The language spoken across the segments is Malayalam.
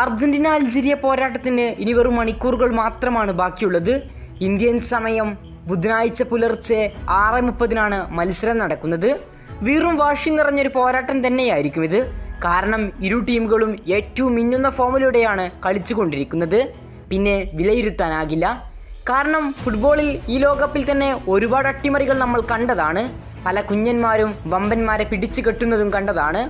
അർജന്റീന അൾജീരിയ പോരാട്ടത്തിന് ഇനി വെറും മണിക്കൂറുകൾ മാത്രമാണ് ബാക്കിയുള്ളത്. ഇന്ത്യൻ സമയം ബുധനാഴ്ച പുലർച്ചെ 6:30 മത്സരം നടക്കുന്നത്. വീറും വാശി നിറഞ്ഞൊരു പോരാട്ടം തന്നെയായിരിക്കും ഇത്. കാരണം ഇരു ടീമുകളും ഏറ്റവും മിന്നുന്ന ഫോമിലൂടെയാണ് കളിച്ചുകൊണ്ടിരിക്കുന്നത്. പിന്നെ വിലയിരുത്താനാകില്ല. കാരണം ഫുട്ബോളിൽ ഈ ലോകകപ്പിൽ തന്നെ ഒരുപാട് അട്ടിമറികൾ നമ്മൾ കണ്ടതാണ്. പല കുഞ്ഞന്മാരും വമ്പന്മാരെ പിടിച്ചു കെട്ടുന്നതും കണ്ടതാണ്.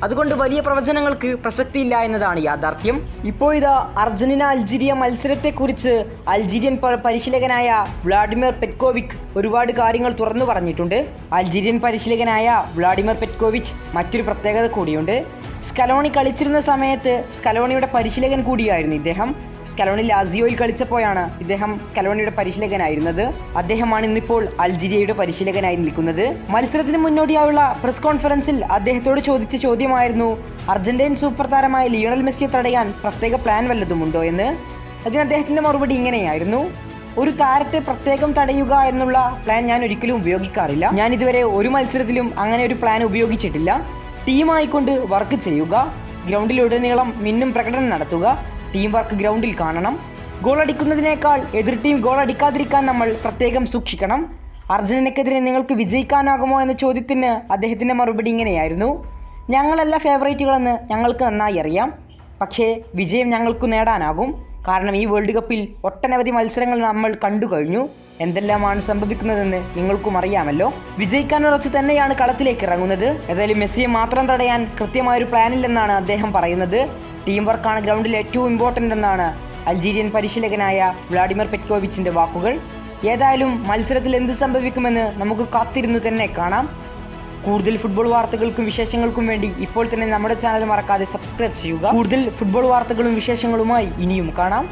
അതുകൊണ്ട് വലിയ പ്രവചനങ്ങൾക്ക് പ്രസക്തിയില്ല എന്നതാണ് യാഥാർത്ഥ്യം. ഇപ്പോൾ ഇതാ അർജന്റീന അൾജീരിയ മത്സരത്തെക്കുറിച്ച് അൾജീരിയൻ പരിശീലകനായ വ്ളാഡിമിർ പെറ്റ്കോവിക് ഒരുപാട് കാര്യങ്ങൾ തുറന്നു പറഞ്ഞിട്ടുണ്ട്. അൾജീരിയൻ പരിശീലകനായ വ്ളാഡിമിർ പെറ്റ്കോവിച്ച് മറ്റൊരു പ്രത്യേകത കൂടിയുണ്ട്. സ്കലോണി കളിച്ചിരുന്ന സമയത്ത് സ്കലോണിയുടെ പരിശീലകൻ കൂടിയായിരുന്നു ഇദ്ദേഹം. സ്കലോണി ലാസിയോയിൽ കളിച്ചപ്പോഴാണ് ഇദ്ദേഹം സ്കലോണിയുടെ പരിശീലകനായിരുന്നത്. അദ്ദേഹമാണ് ഇന്നിപ്പോൾ അൾജീരിയയുടെ പരിശീലകനായി നിൽക്കുന്നത്. മത്സരത്തിന് മുന്നോടിയായുള്ള പ്രസ് കോൺഫറൻസിൽ അദ്ദേഹത്തോട് ചോദിച്ച ചോദ്യമായിരുന്നു അർജന്റീൻ സൂപ്പർ താരമായ ലിയോണൽ മെസ്സിയെ തടയാൻ പ്രത്യേക പ്ലാൻ വല്ലതുമുണ്ടോ എന്ന്. അതിന് അദ്ദേഹത്തിൻ്റെ മറുപടി ഇങ്ങനെയായിരുന്നു: ഒരു താരത്തെ പ്രത്യേകം തടയുക എന്നുള്ള പ്ലാൻ ഞാൻ ഒരിക്കലും ഉപയോഗിക്കാറില്ല. ഞാൻ ഇതുവരെ ഒരു മത്സരത്തിലും അങ്ങനെ ഒരു പ്ലാൻ ഉപയോഗിച്ചിട്ടില്ല. ടീമായിക്കൊണ്ട് വർക്ക് ചെയ്യുക, ഗ്രൗണ്ടിലുടനീളം മിന്നും പ്രകടനം നടത്തുക, ടീം വർക്ക് ഗ്രൗണ്ടിൽ കാണണം. ഗോൾ അടിക്കുന്നതിനേക്കാൾ എതിർ ടീം ഗോൾ അടിക്കാതിരിക്കാൻ നമ്മൾ പ്രത്യേകം സൂക്ഷിക്കണം. അർജന്റീനയ്ക്കെതിരെ നിങ്ങൾക്ക് വിജയിക്കാനാകുമോ എന്ന ചോദ്യത്തിന് അദ്ദേഹത്തിൻ്റെ മറുപടി ഇങ്ങനെയായിരുന്നു: ഞങ്ങളല്ല ഫേവറേറ്റുകളെന്ന് ഞങ്ങൾക്ക് നന്നായി അറിയാം. പക്ഷേ വിജയം ഞങ്ങൾക്ക് നേടാനാകും. കാരണം ഈ വേൾഡ് കപ്പിൽ ഒട്ടനവധി മത്സരങ്ങൾ നമ്മൾ കണ്ടു കഴിഞ്ഞു. എന്തെല്ലാമാണ് സംഭവിക്കുന്നതെന്ന് നിങ്ങൾക്കും അറിയാമല്ലോ. വിജയിക്കാനുറച്ച് തന്നെയാണ് കളത്തിലേക്ക് ഇറങ്ങുന്നത്. ഏതായാലും മെസ്സിയെ മാത്രം തടയാൻ കൃത്യമായൊരു പ്ലാനില്ലെന്നാണ് അദ്ദേഹം പറയുന്നത്. ടീം വർക്കാണ് ഗ്രൗണ്ടിൽ ഏറ്റവും ഇമ്പോർട്ടൻ്റ് എന്നാണ് അൾജീരിയൻ പരിശീലകനായ വ്ളാഡിമിർ പെറ്റ്കോവിച്ചിൻ്റെ വാക്കുകൾ. ഏതായാലും മത്സരത്തിൽ എന്ത് സംഭവിക്കുമെന്ന് നമുക്ക് കാത്തിരുന്നു തന്നെ കാണാം. കൂടുതൽ ഫുട്ബോൾ വാർത്തകൾക്കും വിശേഷങ്ങൾക്കും വേണ്ടി ഇപ്പോൾ തന്നെ നമ്മുടെ ചാനൽ മറക്കാതെ സബ്സ്ക്രൈബ് ചെയ്യുക. കൂടുതൽ ഫുട്ബോൾ വാർത്തകളും വിശേഷങ്ങളുമായി ഇനിയും കാണാം.